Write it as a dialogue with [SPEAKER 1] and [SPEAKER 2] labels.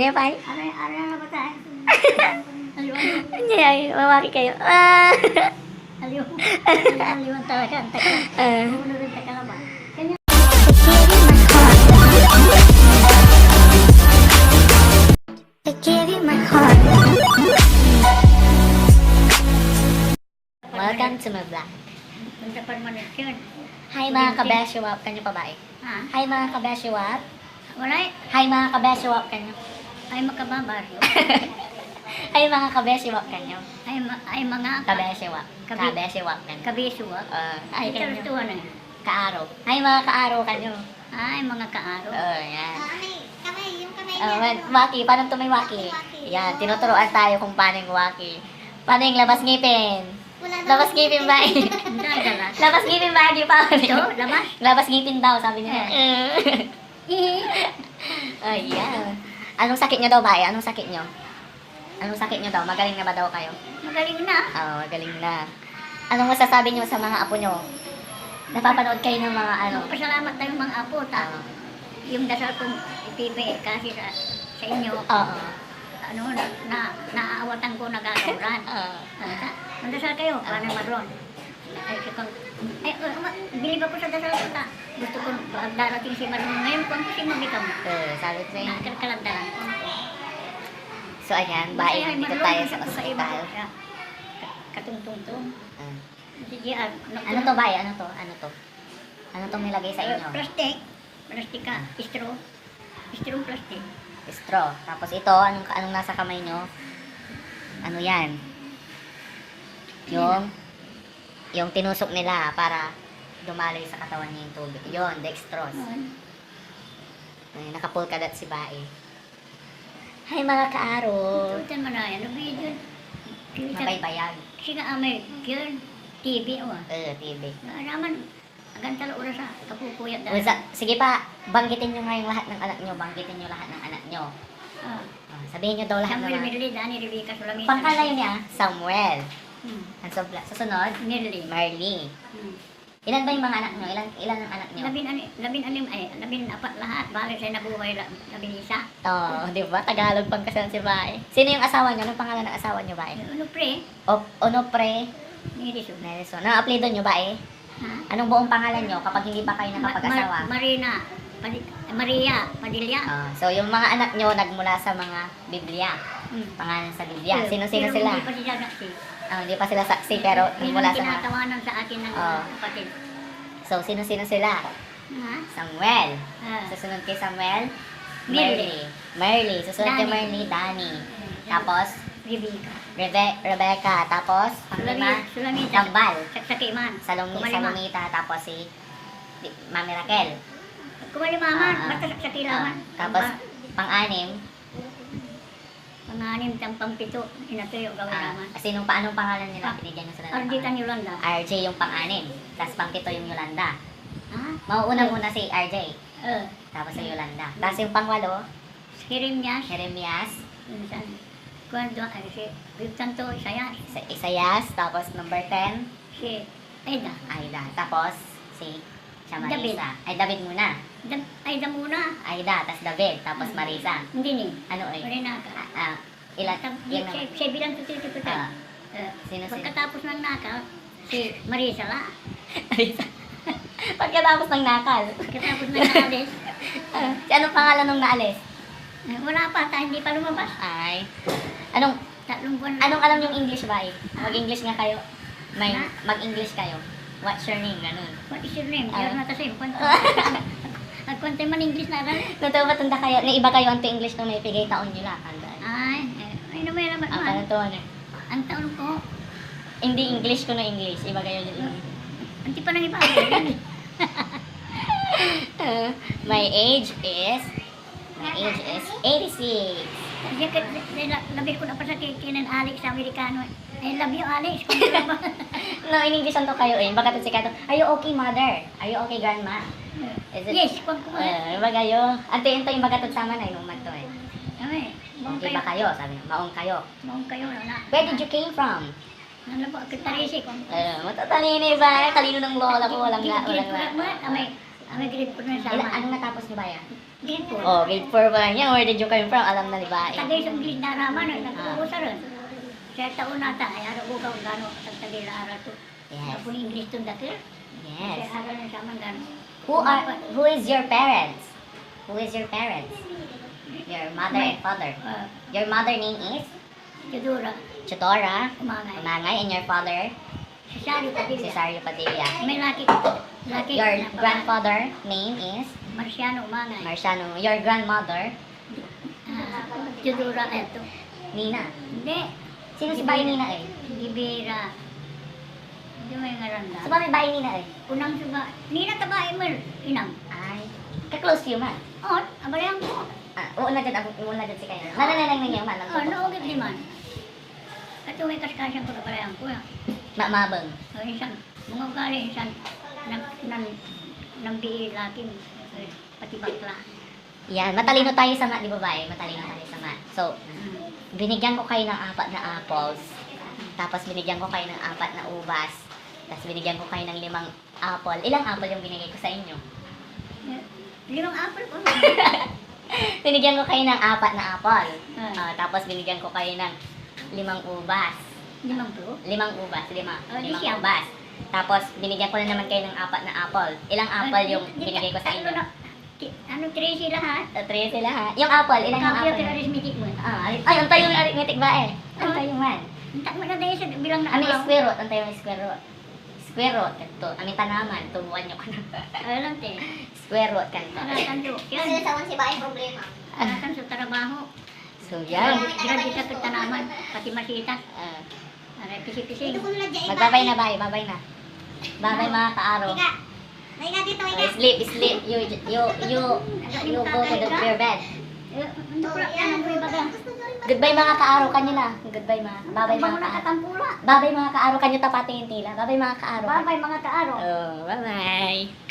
[SPEAKER 1] Ngayon pa?
[SPEAKER 2] Ano na ba tayo? Aliwan.
[SPEAKER 1] Hindi, ay, mawaki kayo.
[SPEAKER 2] Aliwan talaga. Ang taka. Ulo rin taka na ba? Kanya.
[SPEAKER 1] I give you my heart. Welcome to my vlog.
[SPEAKER 2] Punta permanent yun.
[SPEAKER 1] Hi mga kabeshiwap, kanyo pa ba eh?
[SPEAKER 2] Ha?
[SPEAKER 1] Hi mga kabeshiwap.
[SPEAKER 2] Wala eh.
[SPEAKER 1] Hi mga kabeshiwap kanyo.
[SPEAKER 2] Ay makababaryo.
[SPEAKER 1] Hi mga kabeshiwap kanyo.
[SPEAKER 2] Ay mga
[SPEAKER 1] Kabeshiwap. Kabeshiwap kanyo.
[SPEAKER 2] kabisuwa.
[SPEAKER 1] Hi
[SPEAKER 2] Ay
[SPEAKER 1] kanyo.
[SPEAKER 2] tuwa na.
[SPEAKER 1] Kaaraw. Hi mga kaaraw kanyo.
[SPEAKER 2] Ay mga kaaro.
[SPEAKER 1] Yan.
[SPEAKER 3] Yung kamay
[SPEAKER 1] Waki, paano ito may waki? Yan, tinuturoan tayo kung paano yung waki. Paano yung labas ngipin? Labas ngipin ba?
[SPEAKER 2] Dalas.
[SPEAKER 1] Labas ngipin ba? Di pa.
[SPEAKER 2] Ito, labas.
[SPEAKER 1] Labas ngipin daw, sabi niya. Ayan. Anong sakit niyo daw ba? Anong sakit niyo? Anong sakit niyo daw? Magaling na ba daw kayo?
[SPEAKER 2] Magaling na.
[SPEAKER 1] Magaling na. Anong masasabi niyo sa mga apo niyo? Napapanood kayo ng mga ano?
[SPEAKER 2] Pasalamat tayong mga apo. Yung dasal kong ipipit kasi sa inyo.
[SPEAKER 1] Oo.
[SPEAKER 2] Ano, naaawatan ko nagagawran. Mandasal kayo, paano maron? Ay, bilib ako sa dasal ko ta. Gusto ko darating si Maron. Ngayon kung kasi mabikam.
[SPEAKER 1] Sabi ko sa'yo.
[SPEAKER 2] Nakakalagdaran ko.
[SPEAKER 1] So ayan, bahay dito tayo sa ospital.
[SPEAKER 2] Katungtungtong. Sige,
[SPEAKER 1] Ano to ba? Ano to? Ano to? Ano tong nilagay sa inyo?
[SPEAKER 2] Plastic. Plastika. Straw. Straw plastic.
[SPEAKER 1] Straw. Tapos ito, anong nasa kamay nyo? Ano yan? Yung tinusok nila para dumaloy sa katawan niya yung tubig. Yun, dextrose. Ay, nakapulkadat si Bae. Hi mga kaaro.
[SPEAKER 2] Ito man na yan. Video.
[SPEAKER 1] Mabaybayag.
[SPEAKER 2] Kasi nga amay. Yun. TV o.
[SPEAKER 1] TV.
[SPEAKER 2] Naman. Agan talo oras sa kapupuyat
[SPEAKER 1] Sige pa, banggitin nyo nga yung lahat ng anak nyo. Banggitin nyo lahat ng anak nyo. Sabihin nyo daw lahat
[SPEAKER 2] Samuel
[SPEAKER 1] ng
[SPEAKER 2] Mirli, Dani Rebecca Sulamita.
[SPEAKER 1] pangkala yun niya, Samuel. Ang susunod,
[SPEAKER 2] Mirli.
[SPEAKER 1] Marley. Ilan ba yung mga anak nyo? Ilan ang anak nyo?
[SPEAKER 2] Labin apat lahat. Balik siya nabuhay, labin isa.
[SPEAKER 1] Di ba? Tagalog pangkasalan si Bae. Sino yung asawa nyo? Anong pangalan ng asawa nyo, Bae?
[SPEAKER 2] Ano pre?
[SPEAKER 1] Onopre
[SPEAKER 2] Niriso.
[SPEAKER 1] Nelson. Anong apelido nyo, Bae?
[SPEAKER 2] Ha?
[SPEAKER 1] Anong buong pangalan nyo kapag hindi pa kayo nakapag-asawa?
[SPEAKER 2] Maria Padilla.
[SPEAKER 1] So, yung mga anak nyo nagmula sa mga Biblia. Pangalan sa Biblia. Sino-sino
[SPEAKER 2] Pero
[SPEAKER 1] sila?
[SPEAKER 2] Hindi pa sila saksi.
[SPEAKER 1] Hindi pa sila saksi, pero nagmula sa mga...
[SPEAKER 2] Tinatawanan sa akin ng kapatid.
[SPEAKER 1] So, sino-sino sila?
[SPEAKER 2] Ha?
[SPEAKER 1] Samuel. Susunod kay Samuel?
[SPEAKER 2] Mirli.
[SPEAKER 1] Marley. Susunod kay
[SPEAKER 2] Dani.
[SPEAKER 1] Marley, Dani. Tapos,
[SPEAKER 2] Rebecca.
[SPEAKER 1] Rebecca. Tapos, panglima,
[SPEAKER 2] Sulamita.
[SPEAKER 1] Tambal.
[SPEAKER 2] Sakiman.
[SPEAKER 1] Salomita. Tapos si Mami Raquel.
[SPEAKER 2] Kumalimaman. Basta sakilaman.
[SPEAKER 1] Tapos, pang-anim,
[SPEAKER 2] Panganim tampang pito. Inatuyo gawin naman.
[SPEAKER 1] anong pangalan nila? Pinigyan nyo sila ng
[SPEAKER 2] Arditan
[SPEAKER 1] pangalan.
[SPEAKER 2] Yolanda.
[SPEAKER 1] RJ yung pang-anim. Tapos pang-pito yung Yolanda.
[SPEAKER 2] Ha?
[SPEAKER 1] Mauuna muna si RJ.
[SPEAKER 2] Eh.
[SPEAKER 1] Tapos si Yolanda. Tapos yung pang-walo,
[SPEAKER 2] Jeremias.
[SPEAKER 1] Jeremias,
[SPEAKER 2] Minsan. Kuwando. Ay, si Tanto. Isayas.
[SPEAKER 1] Isayas. Tapos number 10,
[SPEAKER 2] Si Aida.
[SPEAKER 1] Aida. Tapos si
[SPEAKER 2] David.
[SPEAKER 1] Marisa. Ay, David muna.
[SPEAKER 2] Aida muna.
[SPEAKER 1] Aida. Tapos David. Tapos Marisa.
[SPEAKER 2] Hindi ni.
[SPEAKER 1] Ano eh?
[SPEAKER 2] Wala na ka.
[SPEAKER 1] Ilan? Yung naman.
[SPEAKER 2] Siya bilang tuti-tuti.
[SPEAKER 1] Sino?
[SPEAKER 2] Pagkatapos ng nakaw, si Marisa la.
[SPEAKER 1] Marisa. Pagkatapos ng nakal.
[SPEAKER 2] Pagkatapos ng naalis,
[SPEAKER 1] Anong pangalan nung naalis?
[SPEAKER 2] wala pa, hindi pa lumabas.
[SPEAKER 1] Ay. Anong
[SPEAKER 2] Tatlong buwan na.
[SPEAKER 1] Anong alam yung English ba eh? Mag-English nga kayo.
[SPEAKER 2] Ha?
[SPEAKER 1] Mag-English kayo. What's your name? Ganun.
[SPEAKER 2] What is your name? You're not the same. Nagkwento man English na rin.
[SPEAKER 1] Totoo ba tanda kayo? Na iba kayo ang English nung naipigay taon nyo lang.
[SPEAKER 2] Ay, may naman
[SPEAKER 1] Ang
[SPEAKER 2] man.
[SPEAKER 1] kalantuan eh.
[SPEAKER 2] Ang taon ko,
[SPEAKER 1] Hindi English ko na English. Iba kayo yung
[SPEAKER 2] anti pa nang iba.
[SPEAKER 1] My age is 86.
[SPEAKER 2] Labi ko na pa sa kikinan Alex sa Amerikano. I love you, Alex.
[SPEAKER 1] No, in English to kayo eh. Baka to si Kato, are you okay, mother? Are you okay, grandma? Is it?
[SPEAKER 2] Yes, kung
[SPEAKER 1] Iba kayo. Ante ito yung baga to sama na yung to eh.
[SPEAKER 2] Ay, maong
[SPEAKER 1] Iba
[SPEAKER 2] kayo.
[SPEAKER 1] kayo, sabi niya. Maong kayo.
[SPEAKER 2] Maong kayo na.
[SPEAKER 1] Where did you came from?
[SPEAKER 2] Ano po, kitarisi ko.
[SPEAKER 1] Matatalini ba? Talino ng lola ko. Walang
[SPEAKER 2] Gilid
[SPEAKER 1] la.
[SPEAKER 2] mo, amay, Kami grade 4 na sa
[SPEAKER 1] Ilan,
[SPEAKER 2] amin.
[SPEAKER 1] anong natapos ni Baya?
[SPEAKER 2] Grade 4.
[SPEAKER 1] Oh, grade 4 pa lang yan. Where did you come from? Alam na ni Baya.
[SPEAKER 2] Tagay sa English na raman, nagkukuha sa rin. Sa taon nata, ay araw ko kung gano'n ang tagay na araw to.
[SPEAKER 1] Yes.
[SPEAKER 2] Ako yung English to dati.
[SPEAKER 1] Yes.
[SPEAKER 2] Kasi araw na sa amin gano'n.
[SPEAKER 1] Who is your parents? Who is your parents? Your mother and father. Your mother name is
[SPEAKER 2] Tudura,
[SPEAKER 1] Chodora
[SPEAKER 2] umangay.
[SPEAKER 1] Umangay, and your father
[SPEAKER 2] Si Sari Padilla.
[SPEAKER 1] Cesario Padilla.
[SPEAKER 2] May laki
[SPEAKER 1] Your
[SPEAKER 2] na babae.
[SPEAKER 1] grandfather name is
[SPEAKER 2] Marciano umangay.
[SPEAKER 1] Marciano. Your grandmother,
[SPEAKER 2] Tudura, eto.
[SPEAKER 1] Nina.
[SPEAKER 2] Hindi.
[SPEAKER 1] Sino si Bay Nina eh?
[SPEAKER 2] Gibira. Hindi mo yung ngaranda.
[SPEAKER 1] Sa ba may Bay Nina eh?
[SPEAKER 2] Unang suba. Nina tabae mo, inang.
[SPEAKER 1] Ay, ka-close you man.
[SPEAKER 2] On, abayang ko.
[SPEAKER 1] Uuna dyan si kayo. Nanananang ninyo man.
[SPEAKER 2] Naugit di man. At may kaskasyan ko na parehang ko.
[SPEAKER 1] Mabang.
[SPEAKER 2] O isang, mga ugali, isang, nang bihi laki, pati bakla.
[SPEAKER 1] Yan, matalino tayo sa mat, di ba ba eh? Matalino tayo sa mat. So, binigyan ko kayo ng 4 na apples. Tapos binigyan ko kayo ng 4 na ubas. Tapos binigyan ko kayo ng 5 apple. Ilang apple yung binigay ko sa inyo?
[SPEAKER 2] 5 apple po.
[SPEAKER 1] Binigyan ko kayo ng 4 na apple.
[SPEAKER 2] Ah.
[SPEAKER 1] Tapos binigyan ko kayo ng 5 ubas.
[SPEAKER 2] 5 po.
[SPEAKER 1] 5 ubas, 5.
[SPEAKER 2] Oh, di
[SPEAKER 1] 5
[SPEAKER 2] siya.
[SPEAKER 1] ubas. Tapos binigyan ko na naman kayo ng 4 na apple. Ilang apple yung binigay ko sa inyo?
[SPEAKER 2] Ano, 3 sila ha?
[SPEAKER 1] 3 sila ha. Yung apple, ilang yung
[SPEAKER 2] Copy of
[SPEAKER 1] apple?
[SPEAKER 2] arithmetic mo.
[SPEAKER 1] Ay, antay yung arithmetic ba eh? Antay yung man.
[SPEAKER 2] Tak mo na dahil sa bilang na
[SPEAKER 1] Ami square root, antay yung square root. Square root, kanto. Ami tanaman, tubuan nyo ka na.
[SPEAKER 2] Alam te.
[SPEAKER 1] Square root, kanto.
[SPEAKER 2] Alatan do. Yan.
[SPEAKER 3] si Bae problema.
[SPEAKER 2] Alatan sa trabaho.
[SPEAKER 1] So yan.
[SPEAKER 2] Grabe sa pagtanaman. Pati masita.
[SPEAKER 1] Ah,
[SPEAKER 2] Aray, pisi-pisi.
[SPEAKER 3] Ito ko na dyan.
[SPEAKER 1] magbabay na bay, babay na. Babay mga kaaro.
[SPEAKER 3] Ika. Ika dito, Ika.
[SPEAKER 1] Sleep. You go to your bed.
[SPEAKER 2] Ano pula? Ano po yung baga?
[SPEAKER 1] Goodbye mga kaaro kanyo na. Goodbye mga. Babay mga
[SPEAKER 2] Mga
[SPEAKER 1] kaaro.
[SPEAKER 2] katampula.
[SPEAKER 1] Babay mga kaaro kanyo tapati yung tila. Babay mga kaaro.
[SPEAKER 2] Babay mga kaaro.
[SPEAKER 1] Oh, bye-bye.